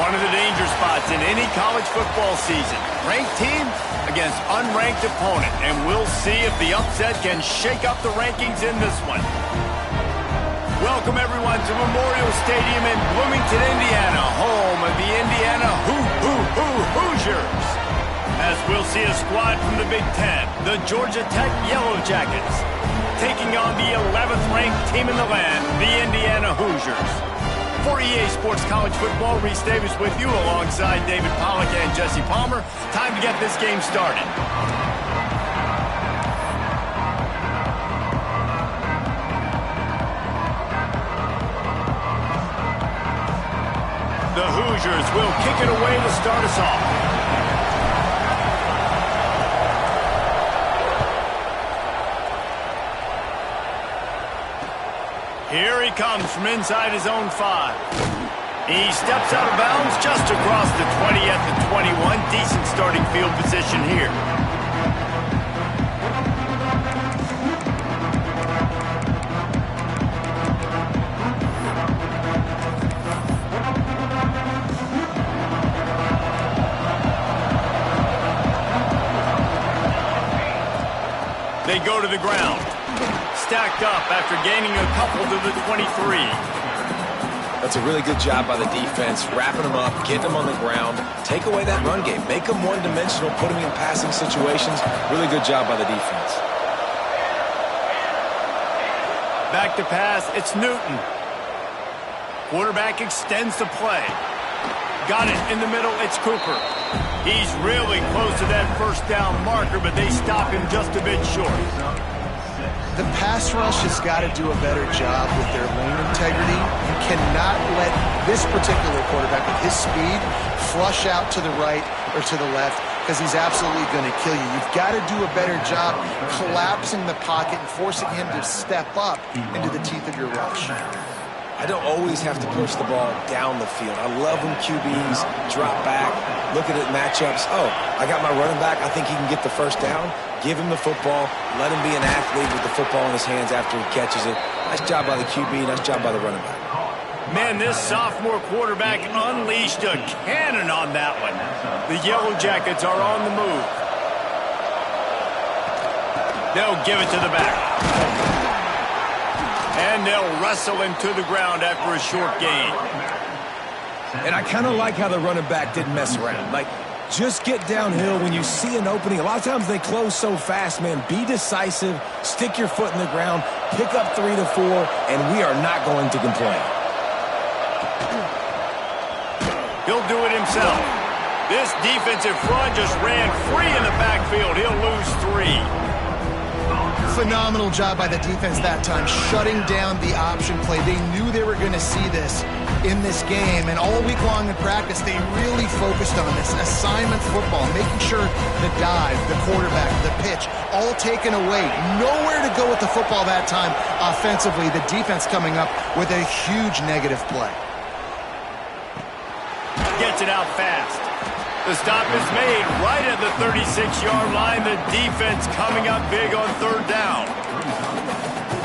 One of the danger spots in any college football season. Ranked team against unranked opponent. And we'll see if the upset can shake up the rankings in this one. Welcome, everyone, to Memorial Stadium in Bloomington, Indiana, home of the Indiana Hoosiers. As we'll see a squad from the Big Ten, the Georgia Tech Yellow Jackets, taking on the 11th-ranked team in the land, the Indiana Hoosiers. For EA Sports College Football, Reese Davis with you alongside David Pollack and Jesse Palmer. Time to get this game started. The Hoosiers will kick it away to start us off. Here he comes from inside his own 5. He steps out of bounds just across the 20 at the 21. Decent starting field position here. They go to the ground. Stacked up after gaining a couple to the 23. That's a really good job by the defense, wrapping them up, getting them on the ground, take away that run game, make them one-dimensional, put them in passing situations. Really good job by the defense. Back to pass, it's Newton. Quarterback extends the play. Got it in the middle, it's Cooper. He's really close to that first down marker, but they stop him just a bit short. The pass rush has got to do a better job with their lane integrity. You cannot let this particular quarterback with his speed flush out to the right or to the left because he's absolutely going to kill you. You've got to do a better job collapsing the pocket and forcing him to step up into the teeth of your rush. I don't always have to push the ball down the field. I love when QBs drop back, look at it matchups. Oh, I got my running back. I think he can get the first down. Give him the football. Let him be an athlete with the football in his hands after he catches it. Nice job by the QB. Nice job by the running back. Man, this sophomore quarterback unleashed a cannon on that one. The Yellow Jackets are on the move. They'll give it to the back. And they'll wrestle him to the ground after a short gain. And I kind of like how the running back didn't mess around. Like, just get downhill when you see an opening. A lot of times they close so fast, man. Be decisive, stick your foot in the ground, pick up 3 to 4, and we are not going to complain. He'll do it himself. This defensive front just ran free in the backfield. He'll lose 3. Phenomenal job by the defense that time, shutting down the option play. They knew they were going to see this in this game, and all week long in practice, they really focused on this assignment football, making sure the dive, the quarterback, the pitch, all taken away. Nowhere to go with the football that time offensively. The defense coming up with a huge negative play. Gets it out fast. The stop is made right at the 36-yard line. The defense coming up big on 3rd down.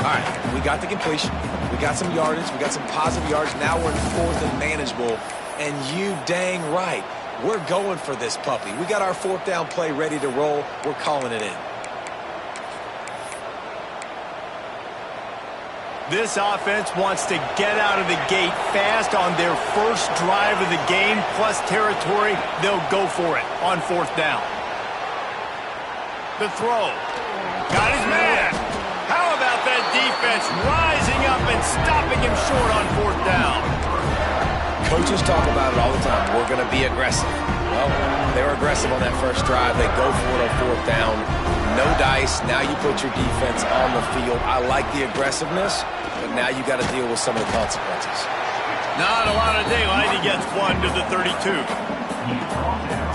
All right, we got the completion. We got some yardage. We got some positive yards. Now we're in 4th and manageable. And you dang right, we're going for this puppy. We got our 4th down play ready to roll. We're calling it in. This offense wants to get out of the gate fast on their first drive of the game, plus territory. They'll go for it on 4th down. The throw. Got his man. How about that defense rising up and stopping him short on 4th down? Coaches talk about it all the time. We're going to be aggressive. Well, they were aggressive on that first drive. They go for it on 4th down. No dice. Now you put your defense on the field. I like the aggressiveness, but now you got to deal with some of the consequences. Not a lot of daylight. He gets 1 to the 32.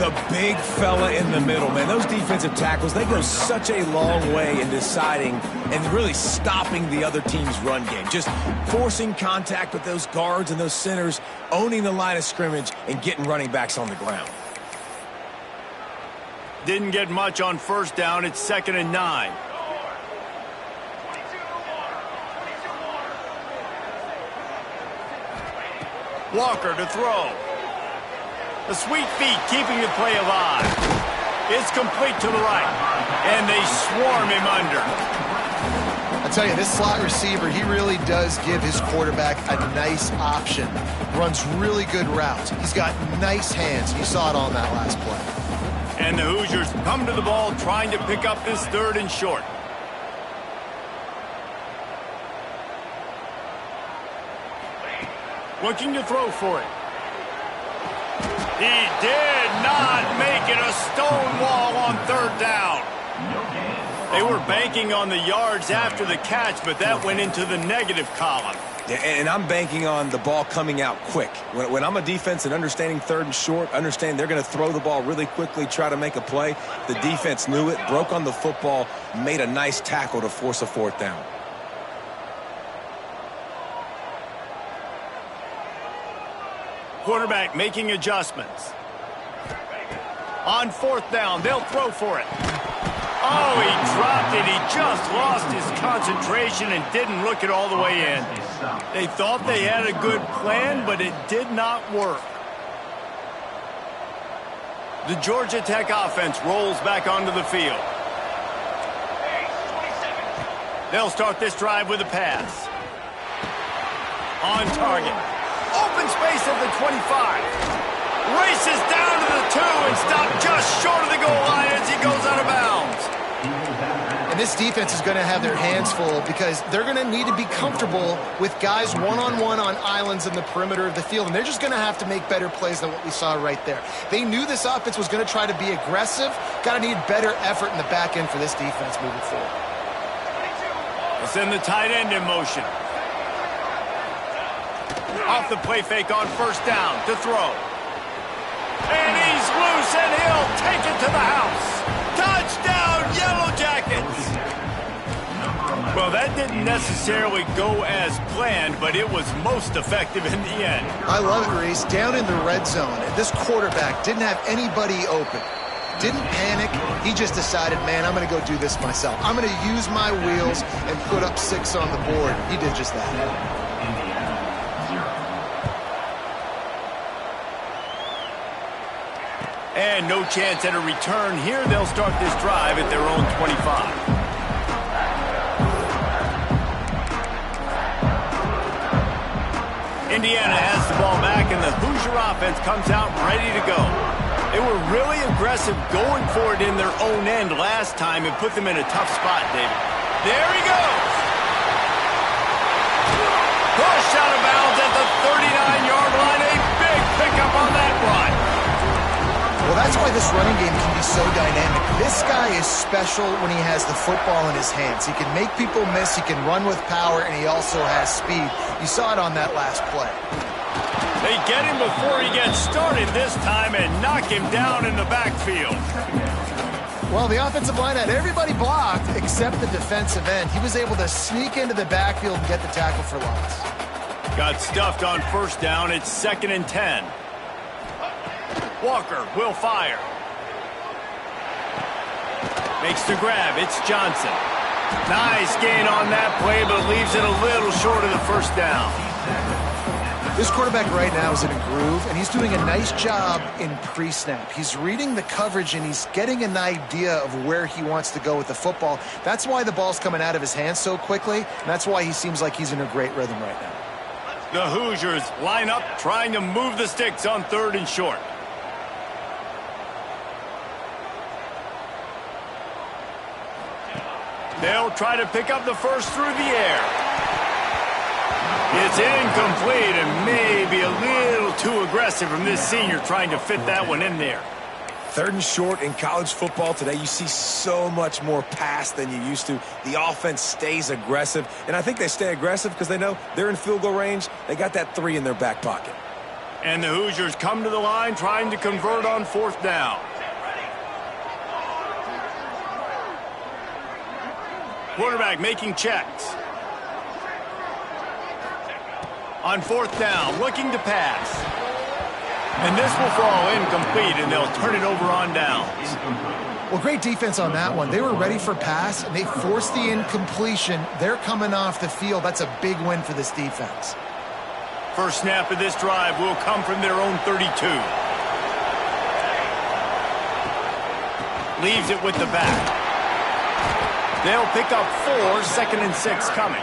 The big fella in the middle, man. Those defensive tackles, they go such a long way in deciding and really stopping the other team's run game. Just forcing contact with those guards and those centers, owning the line of scrimmage, and getting running backs on the ground. Didn't get much on 1st down. It's 2nd and 9. Walker to throw. The sweet feet keeping the play alive. It's complete to the right, and they swarm him under. I tell you, this slot receiver, he really does give his quarterback a nice option. Runs really good routes. He's got nice hands. You saw it on that last play. And the Hoosiers come to the ball trying to pick up this 3rd and short. Looking to throw for it. He did not make it a stone wall on 3rd down. They were banking on the yards after the catch, but that went into the negative column. Yeah, and I'm banking on the ball coming out quick. When I'm a defense and understanding 3rd and short, understand they're going to throw the ball really quickly, try to make a play. The defense knew it, broke on the football, made a nice tackle to force a 4th down. Quarterback making adjustments. On 4th down, they'll throw for it. Oh, he dropped it. He just lost his concentration and didn't look it all the way in. They thought they had a good plan, but it did not work. The Georgia Tech offense rolls back onto the field. They'll start this drive with a pass. On target. Open space at the 25. Races down to the 2 and stopped just short of the goal line as he goes out of bounds. And this defense is going to have their hands full because they're going to need to be comfortable with guys one-on-one on islands in the perimeter of the field. And they're just going to have to make better plays than what we saw right there. They knew this offense was going to try to be aggressive. Got to need better effort in the back end for this defense moving forward. We'll send the tight end in motion. Off the play fake on 1st down to throw. And he's loose, and he'll take it to the house. Touchdown, Yellow Jackets! Well, that didn't necessarily go as planned, but it was most effective in the end. I love it, Reese. Down in the red zone, this quarterback didn't have anybody open. Didn't panic. He just decided, man, I'm going to go do this myself. I'm going to use my wheels and put up 6 on the board. He did just that. And no chance at a return here. They'll start this drive at their own 25. Indiana has the ball back, and the Hoosier offense comes out ready to go. They were really aggressive going for it in their own end last time and put them in a tough spot, David. There he goes. Push out of bounds at the 39-yard line. A big pickup on that run. Well, that's why this running game can be so dynamic. This guy is special when he has the football in his hands. He can make people miss, he can run with power, and he also has speed. You saw it on that last play. They get him before he gets started this time and knock him down in the backfield. Well, the offensive line had everybody blocked except the defensive end. He was able to sneak into the backfield and get the tackle for loss. Got stuffed on 1st down. It's 2nd and 10. Walker will fire. Makes the grab. It's Johnson. Nice gain on that play, but leaves it a little short of the 1st down. This quarterback right now is in a groove, and he's doing a nice job in pre-snap. He's reading the coverage, and he's getting an idea of where he wants to go with the football. That's why the ball's coming out of his hands so quickly, and that's why he seems like he's in a great rhythm right now. The Hoosiers line up, trying to move the sticks on 3rd and short. They'll try to pick up the first through the air. It's incomplete and maybe a little too aggressive from this senior trying to fit that one in there. 3rd and short in college football today, you see so much more pass than you used to. The offense stays aggressive, and I think they stay aggressive because they know they're in field goal range. They got that 3 in their back pocket. And the Hoosiers come to the line trying to convert on 4th down. Quarterback making checks. On 4th down, looking to pass. And this will fall incomplete, and they'll turn it over on downs. Well, great defense on that one. They were ready for pass, and they forced the incompletion. They're coming off the field. That's a big win for this defense. First snap of this drive will come from their own 32. Leaves it with the back. They'll pick up 4, 2nd and 6 coming.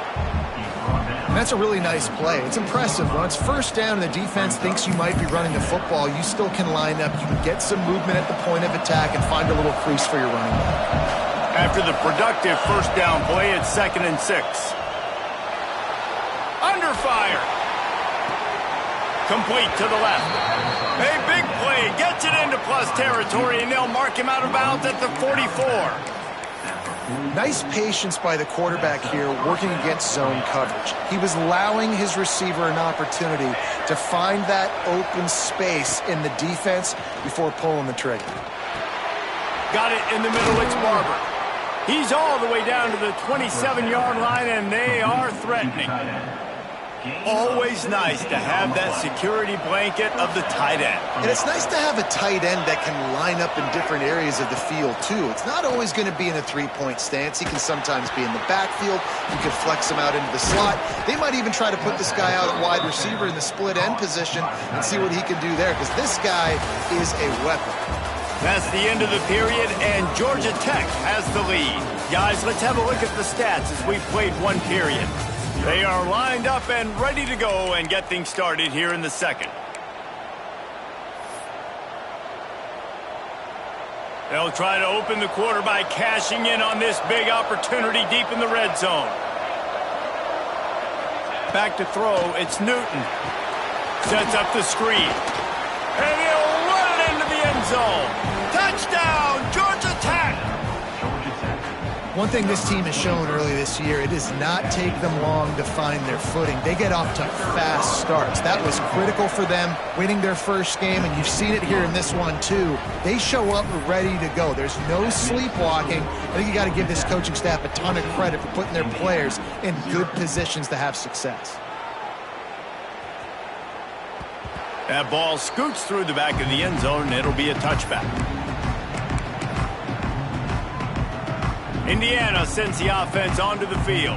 And that's a really nice play. It's impressive. When it's first down and the defense thinks you might be running the football, you still can line up. You can get some movement at the point of attack and find a little crease for your running back. After the productive first down play, it's 2nd and 6. Under fire. Complete to the left. A big play. Gets it into plus territory, and they'll mark him out of bounds at the 44. Nice patience by the quarterback here working against zone coverage. He was allowing his receiver an opportunity to find that open space in the defense before pulling the trigger. Got it in the middle. It's Barber. He's all the way down to the 27-yard line, and they are threatening. Always nice to have that security blanket of the tight end. And it's nice to have a tight end that can line up in different areas of the field, too. It's not always going to be in a three-point stance. He can sometimes be in the backfield. You can flex him out into the slot. They might even try to put this guy out at wide receiver in the split end position and see what he can do there, because this guy is a weapon. That's the end of the period, and Georgia Tech has the lead. Guys, let's have a look at the stats as we've played one period. They are lined up and ready to go and get things started here in the second. They'll try to open the quarter by cashing in on this big opportunity deep in the red zone. Back to throw, it's Newton. Sets up the screen. And he'll run it into the end zone. Touchdown, Georgia Tech! One thing this team has shown early this year, it does not take them long to find their footing. They get off to fast starts. That was critical for them, winning their first game, and you've seen it here in this one too. They show up ready to go. There's no sleepwalking. I think you got to give this coaching staff a ton of credit for putting their players in good positions to have success. That ball scoots through the back of the end zone, and it'll be a touchback. Indiana sends the offense onto the field.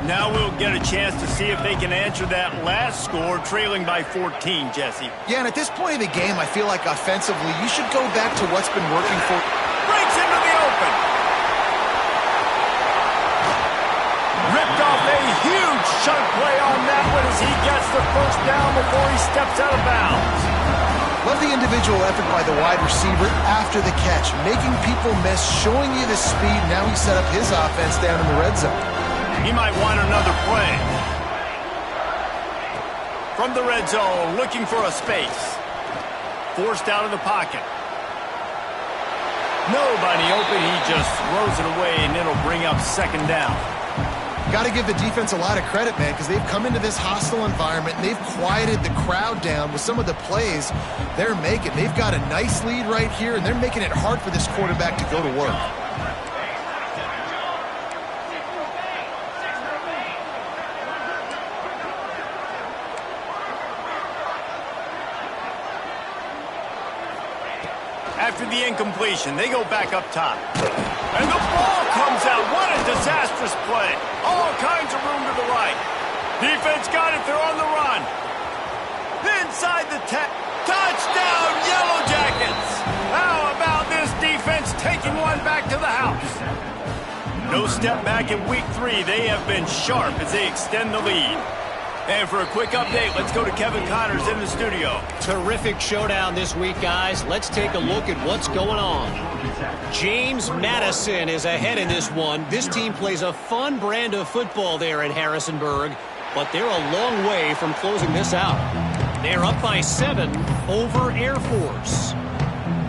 Now we'll get a chance to see if they can answer that last score, trailing by 14, Jesse. Yeah, and at this point of the game, I feel like offensively, you should go back to what's been working for... Breaks into the open. Ripped off a huge chunk play on that one as he gets the first down before he steps out of bounds. Love the individual effort by the wide receiver after the catch, making people miss, showing you the speed. Now he set up his offense down in the red zone. He might want another play. From the red zone, looking for a space. Forced out of the pocket. Nobody open, he just throws it away, and it'll bring up second down. Got to give the defense a lot of credit, man, because they've come into this hostile environment and they've quieted the crowd down with some of the plays they're making. They've got a nice lead right here, and they're making it hard for this quarterback to go to work. After the incompletion, they go back up top. And the ball comes out. What a disastrous play. All kinds of room to the right. Defense got it. They're on the run. Inside the 10. Touchdown, Yellow Jackets. How about this defense taking one back to the house? No step back in week 3. They have been sharp as they extend the lead. And for a quick update, let's go to Kevin Connors in the studio. Terrific showdown this week, guys. Let's take a look at what's going on. James Madison is ahead in this one. This team plays a fun brand of football there in Harrisonburg, but they're a long way from closing this out. They're up by 7 over Air Force.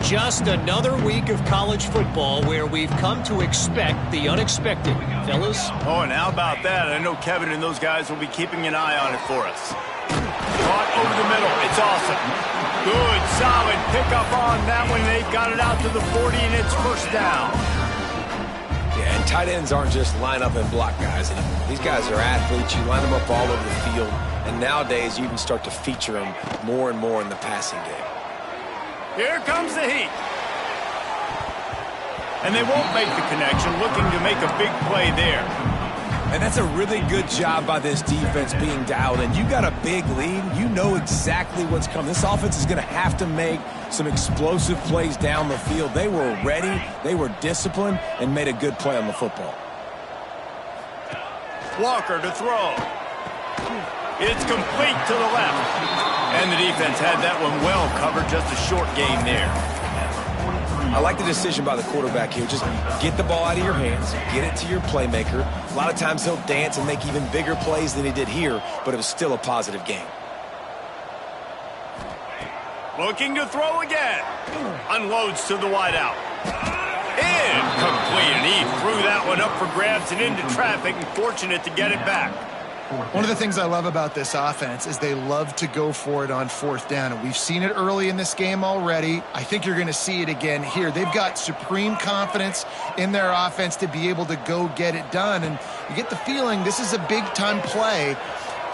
Just another week of college football where we've come to expect the unexpected, fellas. Oh, and how about that? I know Kevin and those guys will be keeping an eye on it for us. Caught over the middle. It's awesome. Good, solid pickup on that one. They've got it out to the 40, and it's first down. Yeah, and tight ends aren't just line up and block guys anymore. These guys are athletes. You line them up all over the field, and nowadays you can start to feature them more and more in the passing game. Here comes the heat. And they won't make the connection, looking to make a big play there. And that's a really good job by this defense being dialed in. You got a big lead. You know exactly what's coming. This offense is going to have to make some explosive plays down the field. They were ready, they were disciplined, and made a good play on the football. Walker to throw. It's complete to the left. And the defense had that one well covered. Just a short game there. I like the decision by the quarterback here. Just get the ball out of your hands, get it to your playmaker. A lot of times he'll dance and make even bigger plays than he did here, but it was still a positive game. Looking to throw again. Unloads to the wideout. Incomplete. And he threw that one up for grabs and into traffic, and fortunate to get it back. One of the things I love about this offense is they love to go for it on fourth down, and we've seen it early in this game already. I think you're going to see it again here. They've got supreme confidence in their offense to be able to go get it done, and you get the feeling this is a big-time play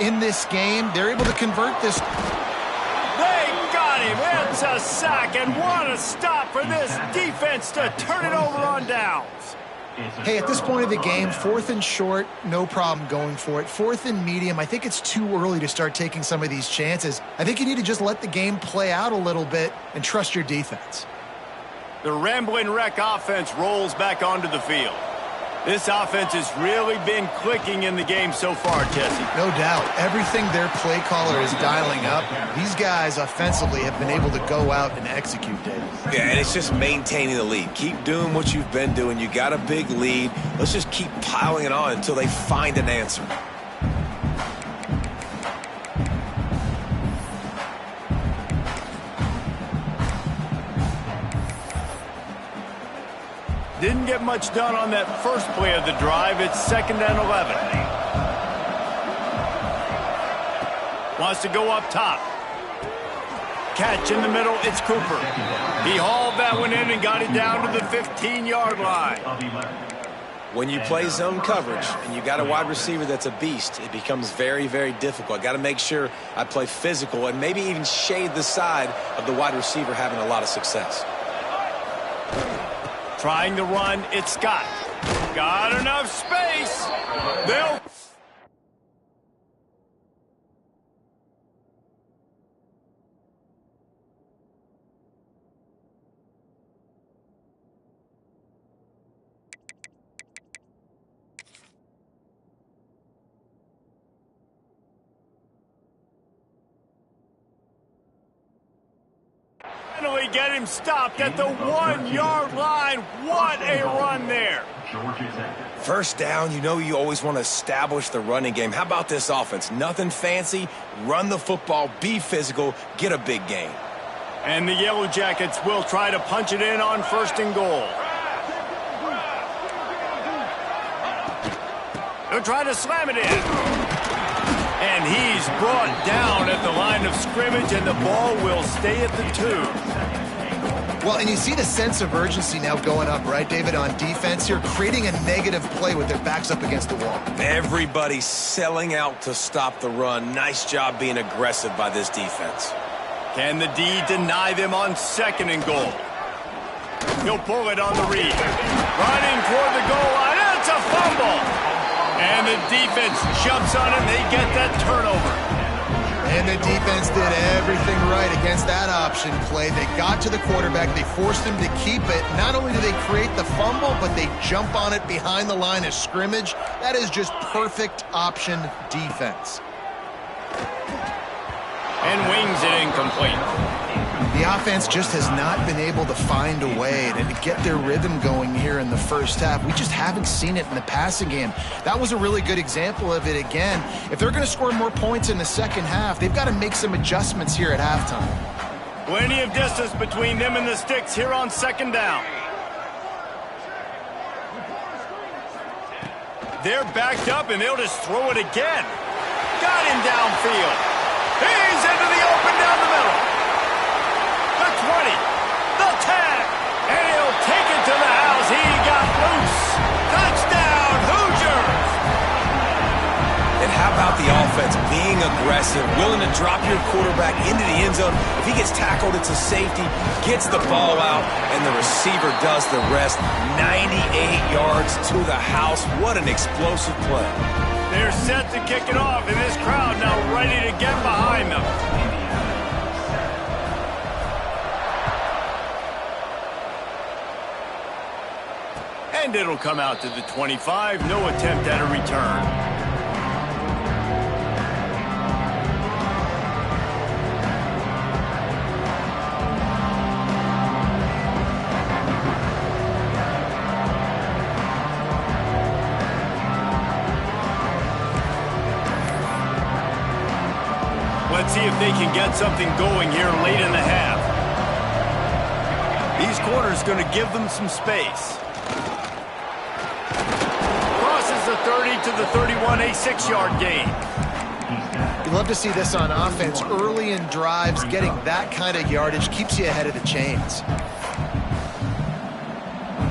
in this game. They're able to convert this. They got him. It's a sack, and what a stop for this defense to turn it over on downs. Hey, at this point of the game, 4th and short, no problem going for it. 4th and medium, I think it's too early to start taking some of these chances. I think you need to just let the game play out a little bit and trust your defense. The Rambling Wreck offense rolls back onto the field. This offense has really been clicking in the game so far, Jesse. No doubt. Everything their play caller is dialing up, these guys offensively have been able to go out and execute, David. Yeah, and it's just maintaining the lead. Keep doing what you've been doing. You got a big lead. Let's just keep piling it on until they find an answer. Didn't get much done on that first play of the drive. It's 2nd and 11. Wants to go up top. Catch in the middle. It's Cooper. He hauled that one in and got it down to the 15-yard line. When you play zone coverage and you got a wide receiver that's a beast, it becomes very, very difficult. I got to make sure I play physical and maybe even shade the side of the wide receiver having a lot of success. Trying to run, it's Scott. Got enough space. They'll... finally get him stopped at the 1-yard line. What a run there. First down, you know you always want to establish the running game. How about this offense? Nothing fancy. Run the football, be physical, get a big gain. And the Yellow Jackets will try to punch it in on 1st and goal. They'll try to slam it in. And he's brought down at the line of scrimmage, and the ball will stay at the 2. Well, and you see the sense of urgency now going up, right, David, on defense here, creating a negative play with their backs up against the wall. Everybody's selling out to stop the run. Nice job being aggressive by this defense. Can the D deny them on 2nd and goal? He'll pull it on the read. Running toward the goal line. It's a fumble. And the defense jumps on it, and they get that turnover. And the defense did everything right against that option play. They got to the quarterback. They forced him to keep it. Not only do they create the fumble, but they jump on it behind the line of scrimmage. That is just perfect option defense. And wings it incomplete. The offense just has not been able to find a way to get their rhythm going here in the first half. We just haven't seen it in the passing game. That was a really good example of it again. If they're going to score more points in the second half, they've got to make some adjustments here at halftime. Plenty of distance between them and the sticks here on 2nd down. They're backed up, and they'll just throw it again. Got him downfield. He's into the open down the middle. The 20, the 10, and he'll take it to the house. He got loose. Touchdown, Hoosiers! And how about the offense defense being aggressive, willing to drop your quarterback into the end zone. If he gets tackled, it's a safety, gets the ball out, and the receiver does the rest. 98 yards to the house. What an explosive play. They're set to kick it off, and this crowd now ready to get behind them. And it'll come out to the 25. No attempt at a return. Let's see if they can get something going here late in the half. These corners going to give them some space. Crosses the 30 to the 31, a 6-yard gain. You love to see this on offense. Early in drives, getting that kind of yardage keeps you ahead of the chains.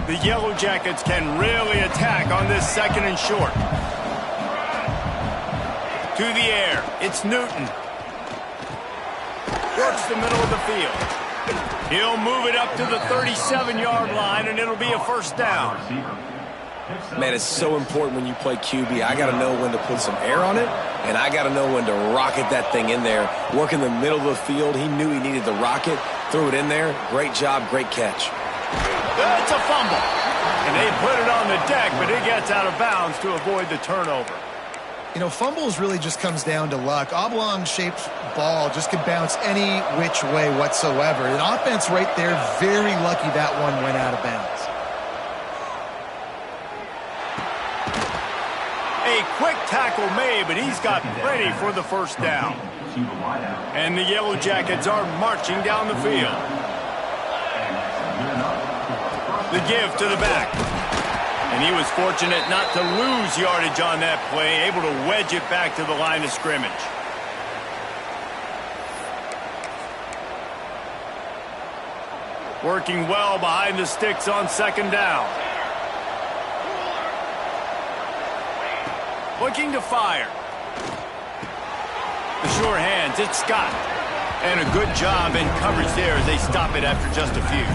The Yellow Jackets can really attack on this 2nd and short. To the air, it's Newton. Works the middle of the field. He'll move it up to the 37-yard line, and it'll be a first down. Man, it's so important when you play QB. I got to know when to put some air on it, and I got to know when to rocket that thing in there. Work in the middle of the field. He knew he needed the rocket. Threw it in there. Great job, great catch. It's a fumble. And they put it on the deck, but it gets out of bounds to avoid the turnover. You know, fumbles really just comes down to luck. Oblong-shaped ball just can bounce any which way whatsoever. An offense right there, very lucky that one went out of bounds. A quick tackle made, but he's got ready for the first down. And the Yellow Jackets are marching down the field. The give to the back. And he was fortunate not to lose yardage on that play, able to wedge it back to the line of scrimmage. Working well behind the sticks on 2nd down. Looking to fire. The sure hands, it's Scott. And a good job in coverage there as they stop it after just a few.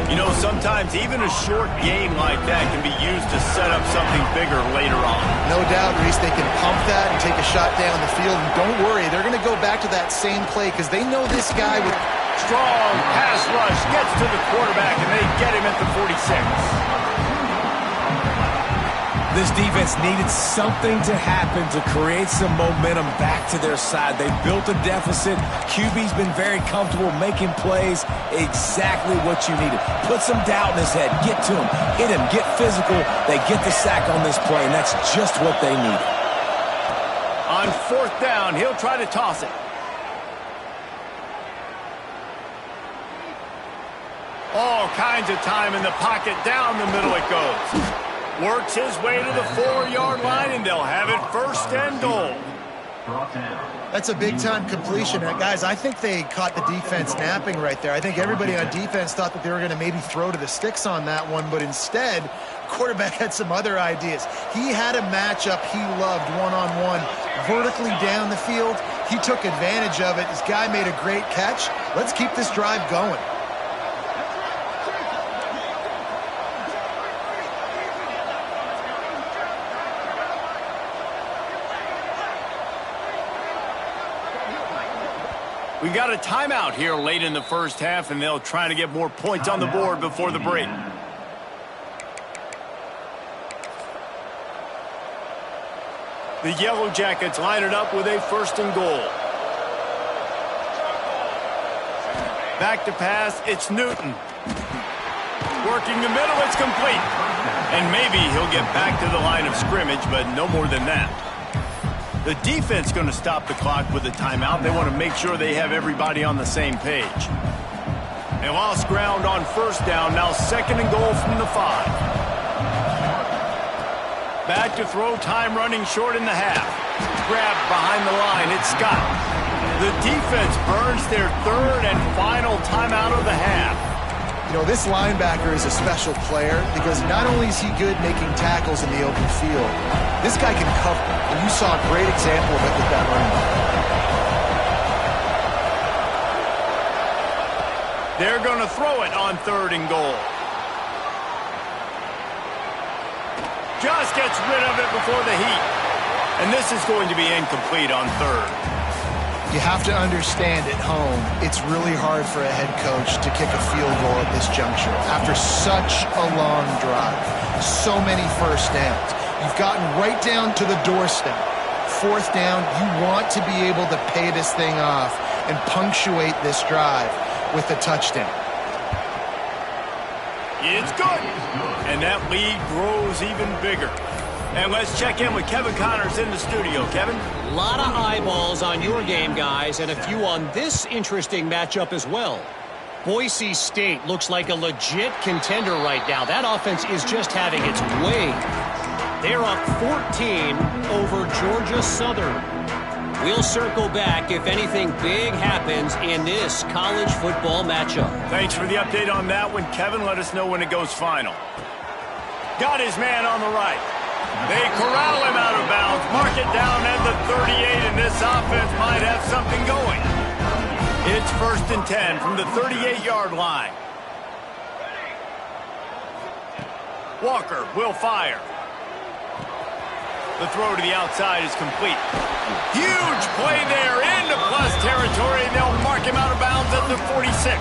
You know, sometimes even a short game like that can be used to set up something bigger later on. No doubt, Reese, they can pump that and take a shot down the field. And don't worry, they're going to go back to that same play because they know this guy with strong pass rush gets to the quarterback, and they get him at the 46. This defense needed something to happen to create some momentum back to their side. They built a deficit. QB's been very comfortable making plays. Exactly what you needed. Put some doubt in his head. Get to him. Hit him. Get physical. They get the sack on this play, and that's just what they needed. On 4th down, he'll try to toss it. All kinds of time in the pocket. Down the middle it goes. Works his way to the 4-yard line, and they'll have it 1st and goal. That's a big-time completion. Guys, I think they caught the defense napping right there. I think everybody on defense thought that they were going to maybe throw to the sticks on that one, but instead, quarterback had some other ideas. He had a matchup he loved one-on-one, vertically down the field. He took advantage of it. This guy made a great catch. Let's keep this drive going. We got a timeout here late in the first half, and they'll try to get more points on the board before the break. The Yellow Jackets line it up with a 1st and goal. Back to pass, it's Newton. Working the middle, it's complete. And maybe he'll get back to the line of scrimmage, but no more than that. The defense going to stop the clock with a timeout. They want to make sure they have everybody on the same page. They lost ground on 1st down. Now 2nd and goal from the 5. Back to throw, time running short in the half. Grabbed behind the line. It's Scott. The defense burns their 3rd and final timeout of the half. You know, this linebacker is a special player because not only is he good making tackles in the open field, this guy can cover. And you saw a great example of it with that running back. They're going to throw it on 3rd and goal. Just gets rid of it before the heat. And this is going to be incomplete on 3rd. You have to understand at home, it's really hard for a head coach to kick a field goal at this juncture after such a long drive. So many first downs. You've gotten right down to the doorstep. 4th down, you want to be able to pay this thing off and punctuate this drive with a touchdown. It's good. And that lead grows even bigger. And let's check in with Kevin Connors in the studio. Kevin? A lot of eyeballs on your game, guys, and a few on this interesting matchup as well. Boise State looks like a legit contender right now. That offense is just having its way. They're up 14 over Georgia Southern. We'll circle back if anything big happens in this college football matchup. Thanks for the update on that one, Kevin. Let us know when it goes final. Got his man on the right. They corral him out of bounds, mark it down at the 38, and this offense might have something going. It's 1st and 10 from the 38-yard line. Walker will fire. The throw to the outside is complete. Huge play there into plus territory, and they'll mark him out of bounds at the 46.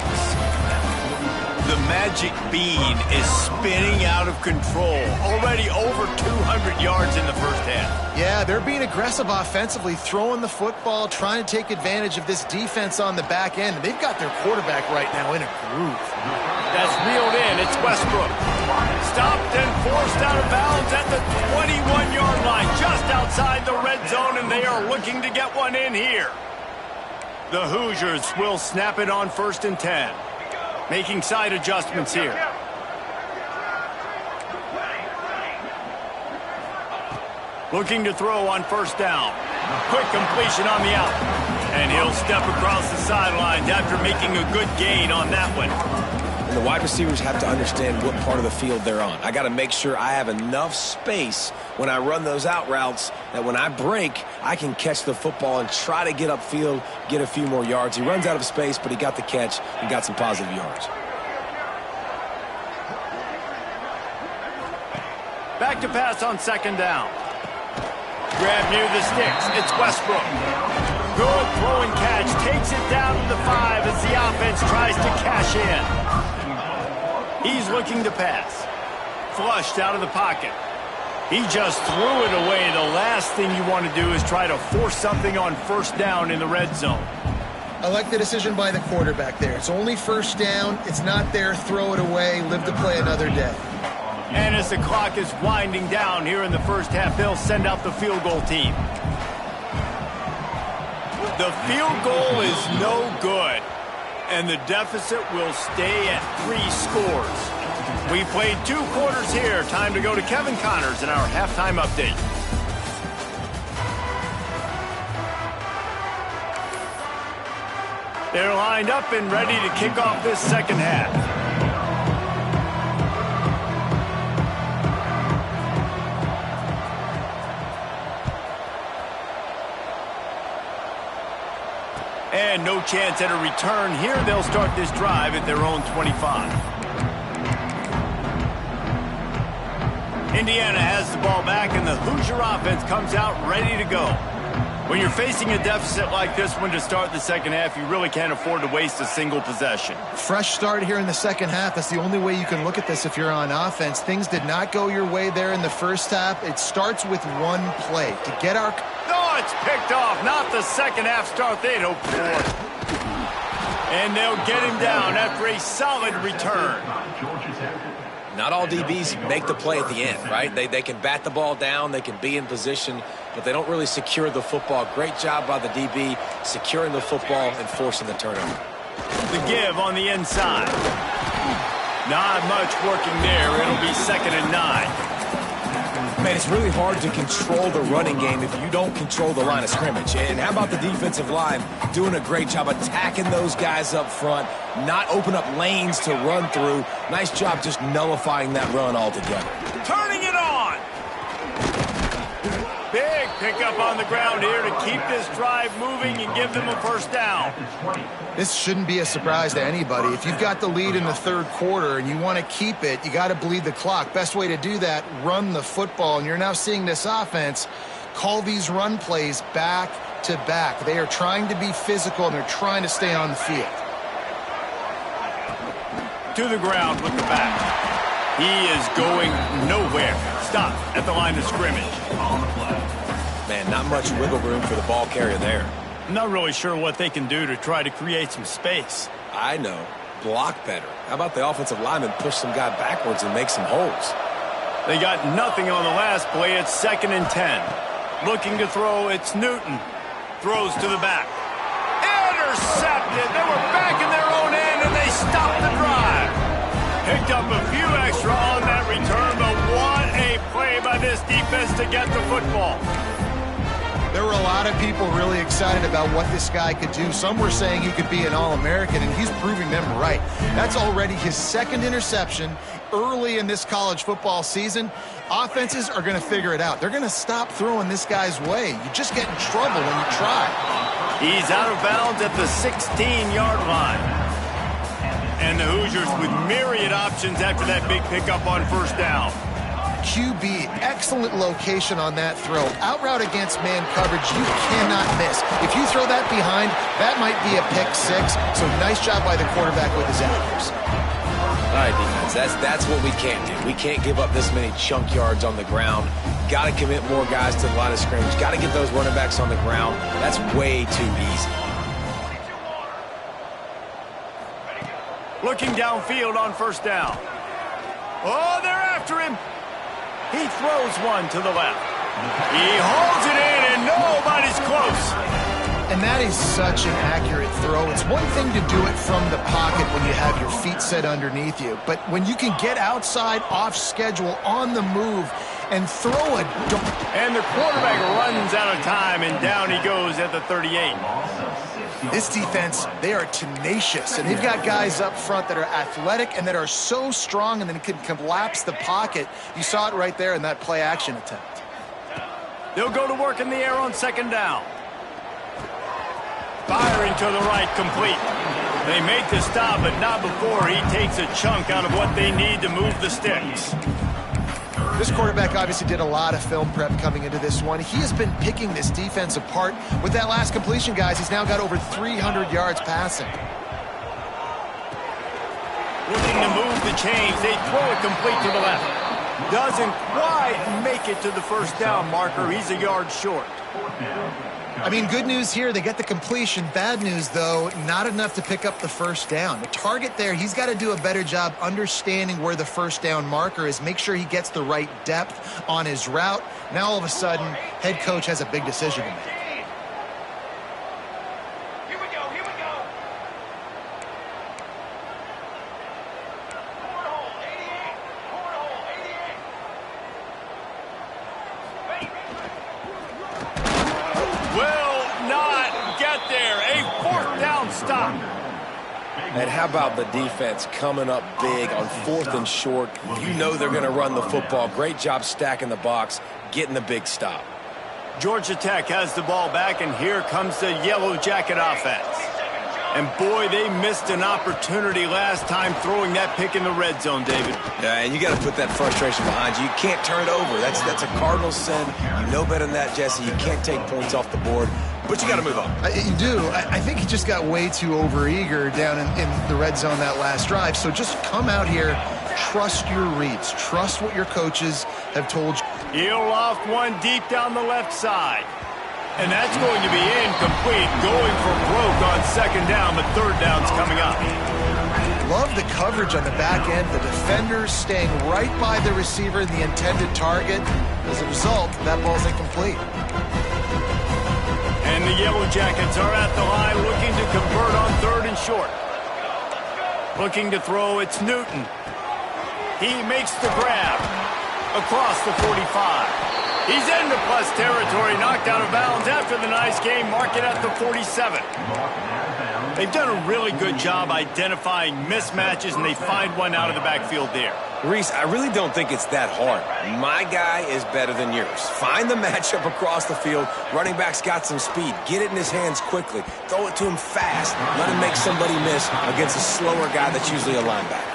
The magic bean is spinning out of control. Already over 200 yards in the first half. Yeah, they're being aggressive offensively, throwing the football, trying to take advantage of this defense on the back end. They've got their quarterback right now in a groove. That's reeled in. It's Westbrook. Stopped and forced out of bounds at the 21-yard line, just outside the red zone, and they are looking to get one in here. The Hoosiers will snap it on 1st and 10. Making side adjustments here. Looking to throw on 1st down. Quick completion on the out. And he'll step across the sidelines after making a good gain on that one. And the wide receivers have to understand what part of the field they're on. I got to make sure I have enough space when I run those out routes that when I break, I can catch the football and try to get upfield, get a few more yards. He runs out of space, but he got the catch and got some positive yards. Back to pass on 2nd down. Grab near the sticks. It's Westbrook. Good throw and catch. Takes it down to the 5 as the offense tries to cash in. He's looking to pass. Flushed out of the pocket. He just threw it away. The last thing you want to do is try to force something on 1st down in the red zone. I like the decision by the quarterback there. It's only 1st down. It's not there. Throw it away. Live to play another day. And as the clock is winding down here in the first half, they'll send out the field goal team. The field goal is no good, and the deficit will stay at 3 scores. We played 2 quarters here. Time to go to Kevin Connors in our halftime update. They're lined up and ready to kick off this second half. And no chance at a return here. They'll start this drive at their own 25. Indiana has the ball back, and the Hoosier offense comes out ready to go. When you're facing a deficit like this one to start the second half, you really can't afford to waste a single possession. Fresh start here in the second half. That's the only way you can look at this if you're on offense. Things did not go your way there in the first half. It starts with one play to get our... No, it's picked off. Not the second half start they'd hoped for. And they'll get him down after a solid return. Not all DBs make the play at the end, right? They can bat the ball down, they can be in position, but they don't really secure the football. Great job by the DB securing the football and forcing the turnover. The give on the inside. Not much working there. It'll be 2nd and 9. Man, it's really hard to control the running game if you don't control the line of scrimmage. And how about the defensive line doing a great job attacking those guys up front, not open up lanes to run through. Nice job just nullifying that run altogether. Turning it on. Big pickup on the ground here to keep this drive moving and give them a first down. This shouldn't be a surprise to anybody. If you've got the lead in the third quarter and you want to keep it, you got to bleed the clock. Best way to do that, run the football. And you're now seeing this offense call these run plays back to back. They are trying to be physical, and they're trying to stay on the field. To the ground with the back. He is going nowhere. Stop at the line of scrimmage. Man, not much wiggle room for the ball carrier there. I'm not really sure what they can do to try to create some space. I know. Block better. How about the offensive lineman push some guy backwards and make some holes? They got nothing on the last play. It's 2nd and 10. Looking to throw, it's Newton. Throws to the back. Intercepted. They were back in their own end, and they stopped the drive. Picked up a few extra on that return, but what a play by this defense to get the football. There were a lot of people really excited about what this guy could do. Some were saying he could be an All-American, and he's proving them right. That's already his 2nd interception early in this college football season. Offenses are going to figure it out. They're going to stop throwing this guy's way. You just get in trouble when you try. He's out of bounds at the 16-yard line. And the Hoosiers with myriad options after that big pickup on first down. QB, excellent location on that throw. Out route against man coverage, you cannot miss. If you throw that behind, that might be a pick 6. So nice job by the quarterback with his accuracy. All right, defense, that's what we can't do. We can't give up this many chunk yards on the ground. Got to commit more guys to the line of scrimmage. Got to get those running backs on the ground. That's way too easy. Looking downfield on first down. Oh, they're after him. He throws one to the left. He holds it in, and nobody's close. And that is such an accurate throw. It's one thing to do it from the pocket when you have your feet set underneath you. But when you can get outside, off schedule, on the move, and throw a dart. And the quarterback runs out of time, and down he goes at the 38. This defense, they are tenacious, and they've got guys up front that are athletic and that are so strong and then can collapse the pocket. You saw it right there in that play-action attempt. They'll go to work in the air on 2nd down. Firing to the right, complete. They make the stop, but not before he takes a chunk out of what they need to move the sticks. This quarterback obviously did a lot of film prep coming into this one. He has been picking this defense apart. With that last completion, guys, he's now got over 300 yards passing. Looking to move the chains. They throw it complete to the left. Doesn't quite make it to the first down marker. He's a yard short. I mean, good news here, they get the completion. Bad news, though, not enough to pick up the first down. The target there, he's got to do a better job understanding where the first down marker is, make sure he gets the right depth on his route. Now, all of a sudden, head coach has a big decision to make. And how about the defense coming up big on 4th and short? You know they're going to run the football. Great job stacking the box, getting the big stop. Georgia Tech has the ball back, and here comes the Yellow Jacket offense. And boy, they missed an opportunity last time throwing that pick in the red zone, David. Yeah, and you got to put that frustration behind you. You can't turn it over. That's a cardinal sin. You know better than that, Jesse. You can't take points off the board. But you got to move on. You do. I think he just got way too overeager down in the red zone that last drive. So just come out here, trust your reads, trust what your coaches have told you. He'll loft one deep down the left side. And that's going to be incomplete, going for broke on 2nd down, but 3rd down's coming up. Love the coverage on the back end. The defenders staying right by the receiver and the intended target. As a result, that ball's incomplete. And the Yellow Jackets are at the line looking to convert on 3rd and short. Looking to throw, it's Newton. He makes the grab. across the 45. He's into plus territory, knocked out of bounds after the nice game, mark it at the 47. They've done a really good job identifying mismatches, and they find one out of the backfield there. Reese, I really don't think it's that hard. My guy is better than yours. Find the matchup across the field. Running back's got some speed. Get it in his hands quickly. Throw it to him fast. Let him make somebody miss against a slower guy that's usually a linebacker.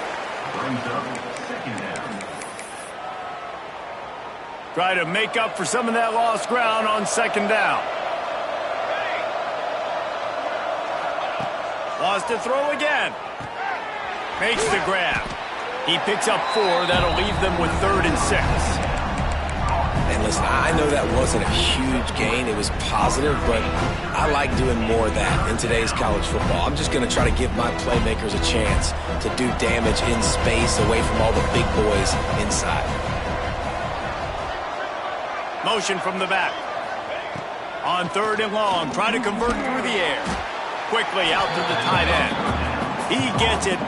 Try to make up for some of that lost ground on second down. Lost to throw again. Makes the grab. He picks up 4. That'll leave them with 3rd and 6. And listen, I know that wasn't a huge gain. It was positive, but I like doing more of that in today's college football. I'm just going to try to give my playmakers a chance to do damage in space away from all the big boys inside. Motion from the back. On 3rd and long, try to convert through the air. Quickly out to the tight end. He gets it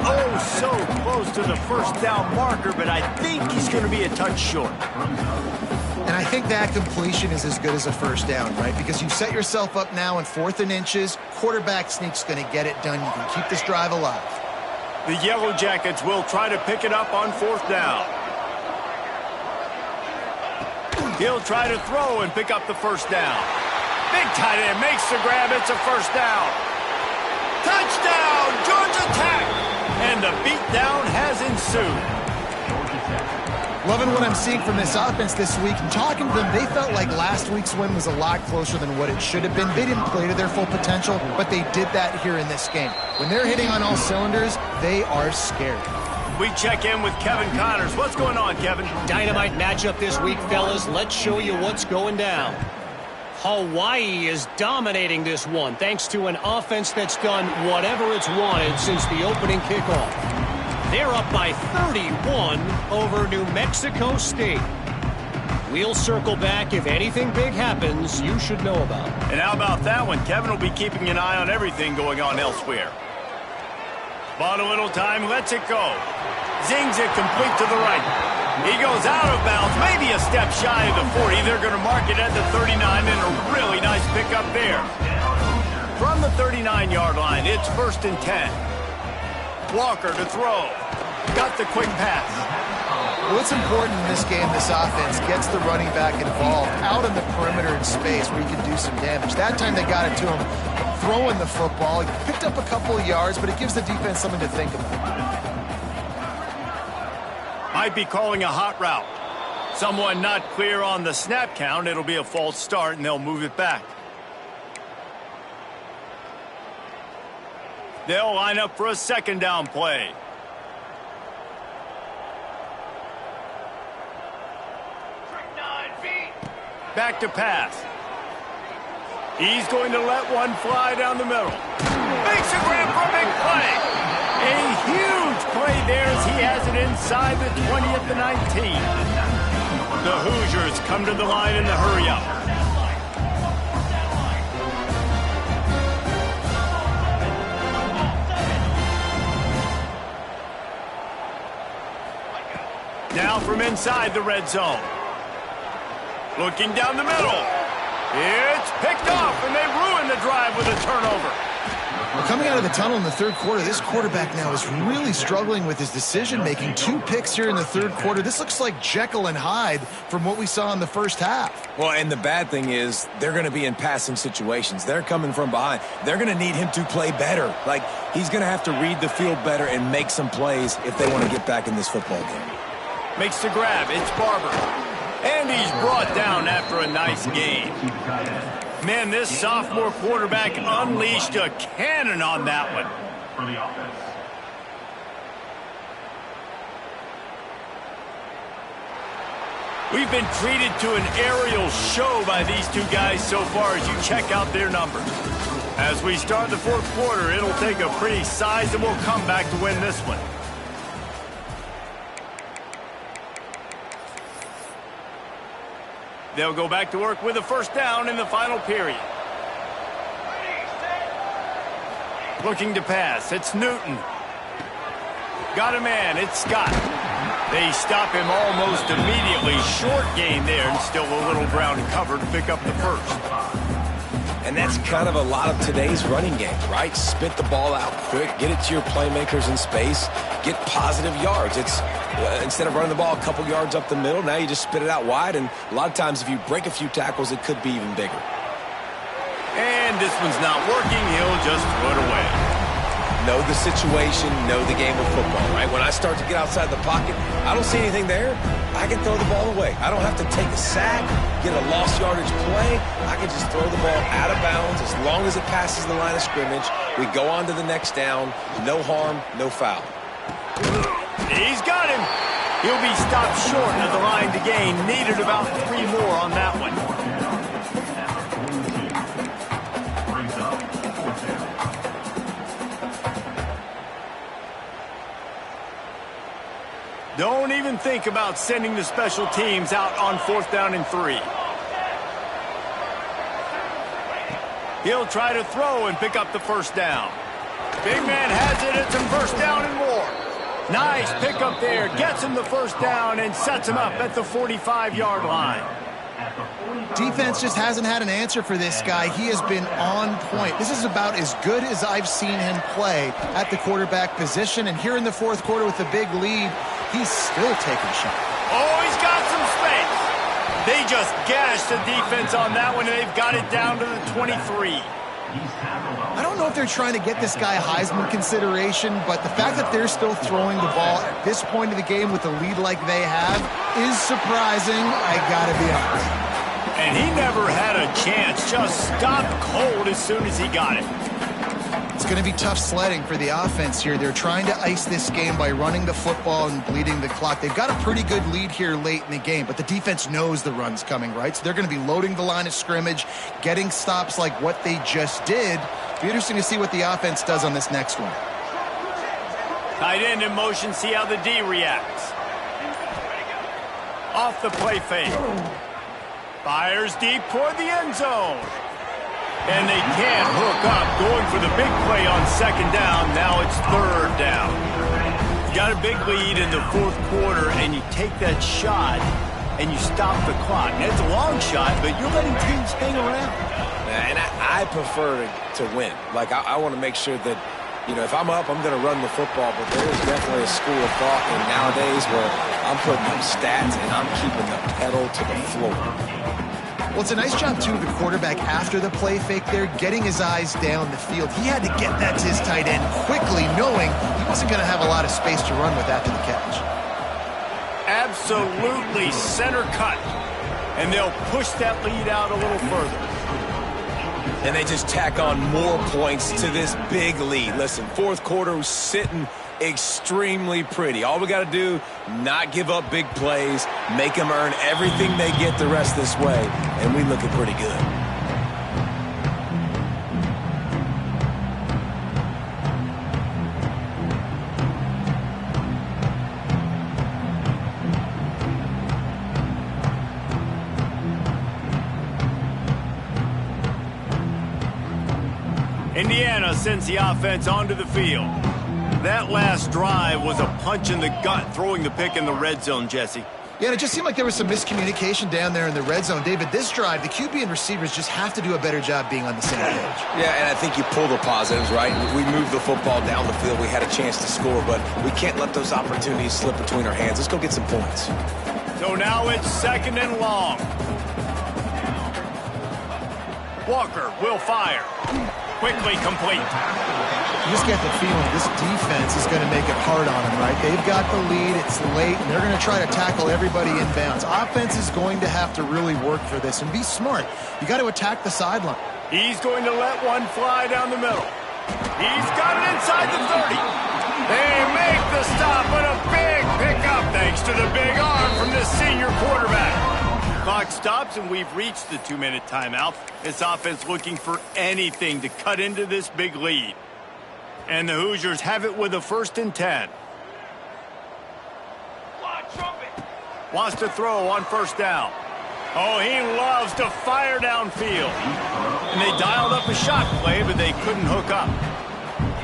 so close to the first down marker, but I think he's going to be a touch short. And I think that completion is as good as a first down, right? Because you've set yourself up now in 4th and inches. Quarterback sneak's going to get it done. You can keep this drive alive. The Yellow Jackets will try to pick it up on 4th down. He'll try to throw and pick up the first down. Big tight end makes the grab. It's a first down. Touchdown, Georgia Tech! And the beatdown has ensued. Loving what I'm seeing from this offense this week. And talking to them, they felt like last week's win was a lot closer than what it should have been. They didn't play to their full potential, but they did that here in this game. When they're hitting on all cylinders, they are scary. We check in with Kevin Connors. What's going on, Kevin? Dynamite matchup this week, fellas. Let's show you what's going down. Hawaii is dominating this one thanks to an offense that's done whatever it's wanted since the opening kickoff. They're up by 31 over New Mexico State. We'll circle back if anything big happens you should know about. And how about that one? Kevin will be keeping an eye on everything going on elsewhere. Bought a little time, lets it go. Zings it complete to the right. He goes out of bounds, maybe a step shy of the 40. They're going to mark it at the 39, and a really nice pickup there. From the 39-yard line, it's 1st and 10. Walker to throw. Got the quick pass. What's important in this game, this offense gets the running back involved out in the perimeter in space where he can do some damage. That time they got it to him throwing the football. He picked up a couple of yards, but it gives the defense something to think about. Might be calling a hot route. Someone not clear on the snap count. It'll be a false start, and they'll move it back. They'll line up for a 2nd down play. Back to pass. He's going to let one fly down the middle. Makes a grab for a big play. A huge play there as he has it inside the 20 at the 19. The Hoosiers come to the line in the hurry-up. Now from inside the red zone. Looking down the middle. It's picked off, and they ruin the drive with a turnover. Well, coming out of the tunnel in the 3rd quarter, this quarterback now is really struggling with his decision-making. 2 picks here in the 3rd quarter. This looks like Jekyll and Hyde from what we saw in the first half. Well, and the bad thing is they're going to be in passing situations. They're coming from behind. They're going to need him to play better. Like, he's going to have to read the field better and make some plays if they want to get back in this football game. Makes the grab. It's Barber. And he's brought down after a nice game. Man, this sophomore quarterback unleashed a cannon on that one. We've been treated to an aerial show by these two guys so far as you check out their numbers. As we start the 4th quarter, it'll take a pretty sizable comeback to win this one. They'll go back to work with a 1st down in the final period. Looking to pass. It's Newton. Got a man. It's Scott. They stop him almost immediately. Short gain there, and still a little ground cover to pick up the first. And that's kind of a lot of today's running games, right? Spit the ball out quick, get it to your playmakers in space, get positive yards. It's instead of running the ball a couple yards up the middle, now you just spit it out wide, and a lot of times if you break a few tackles, it could be even bigger. And this one's not working. He'll just throw it away. Know the situation, know the game of football, right? When I start to get outside the pocket, I don't see anything there, I can throw the ball away. I don't have to take a sack, get a lost yardage play. I can just throw the ball out of bounds as long as it passes the line of scrimmage. We go on to the next down. No harm, no foul. He's got him. He'll be stopped short of the line to gain. Needed about 3 more on that one. Don't even think about sending the special teams out on 4th down and 3. He'll try to throw and pick up the first down. Big man has it. It's a first down and more. Nice pickup there. Gets him the first down and sets him up at the 45-yard line. Defense just hasn't had an answer for this guy. He has been on point. This is about as good as I've seen him play at the quarterback position. And here in the 4th quarter with a big lead, he's still taking shots. Oh, he's got some space. They just gashed the defense on that one, and they've got it down to the 23. I don't know if they're trying to get this guy Heisman consideration, but the fact that they're still throwing the ball at this point of the game with a lead like they have is surprising, I gotta be honest. And he never had a chance, just stopped cold as soon as he got it. It's going to be tough sledding for the offense here. They're trying to ice this game by running the football and bleeding the clock. They've got a pretty good lead here late in the game, but the defense knows the run's coming, right? So they're going to be loading the line of scrimmage, getting stops like what they just did. It'll be interesting to see what the offense does on this next one. Tight end in motion, see how the D reacts. Off the play fake. Fires deep toward the end zone. And they can't hook up. Going for the big play on 2nd down. Now it's 3rd down. You got a big lead in the 4th quarter, and you take that shot, and you stop the clock. And it's a long shot, but you're letting teams hang around. And I prefer to win. Like, I want to make sure that, you know, if I'm up, I'm going to run the football, but there is definitely a school of thought in nowadays where I'm putting up stats and I'm keeping the pedal to the floor. Well, it's a nice job, too, of the quarterback after the play fake there, getting his eyes down the field. He had to get that to his tight end quickly, knowing he wasn't going to have a lot of space to run with after the catch. Absolutely center cut. And they'll push that lead out a little further. And they just tack on more points to this big lead. Listen, 4th quarter was sitting extremely pretty. All we got to do, not give up big plays, make them earn everything they get the rest this way, and we looking pretty good. Indiana sends the offense onto the field. That last drive was a punch in the gut, throwing the pick in the red zone, Jesse. Yeah, and it just seemed like there was some miscommunication down there in the red zone. David, this drive, the QB and receivers just have to do a better job being on the same page. Yeah, and I think you pull the positives, right? We moved the football down the field. We had a chance to score, but we can't let those opportunities slip between our hands. Let's go get some points. So now it's 2nd and long. Walker will fire. Quickly complete. You just get the feeling this defense is going to make it hard on them, right? They've got the lead, it's late, and they're going to try to tackle everybody inbounds. Offense is going to have to really work for this and be smart. You got to attack the sideline. He's going to let one fly down the middle. He's got it inside the 30. They make the stop, but a big pickup thanks to the big arm from this senior quarterback. Clock stops, and we've reached the 2-minute timeout. This offense looking for anything to cut into this big lead. And the Hoosiers have it with a 1st and 10. Wants to throw on 1st down. Oh, he loves to fire downfield. And they dialed up a shot play, but they couldn't hook up.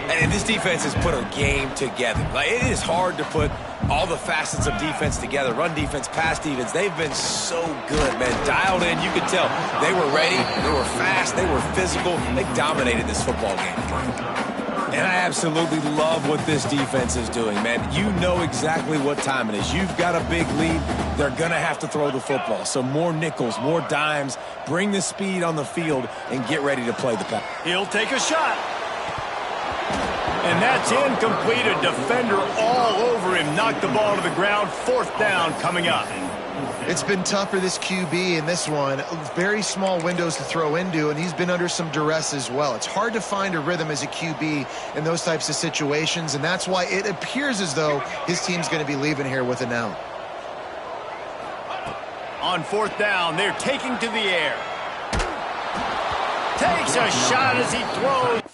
And this defense has put a game together. Like, it is hard to put all the facets of defense together, run defense, pass defense. They've been so good, man. Dialed in, you could tell. They were ready, they were fast, they were physical. They dominated this football game. And I absolutely love what this defense is doing, man. You know exactly what time it is. You've got a big lead. They're going to have to throw the football. So more nickels, more dimes. Bring the speed on the field and get ready to play the pass. He'll take a shot. And that's incomplete. A defender all over him. Knocked the ball to the ground. 4th down coming up. It's been tough for this QB in this one. Very small windows to throw into, and he's been under some duress as well. It's hard to find a rhythm as a QB in those types of situations, and that's why it appears as though his team's going to be leaving here with an out. On 4th down, they're taking to the air. Takes a shot as he throws.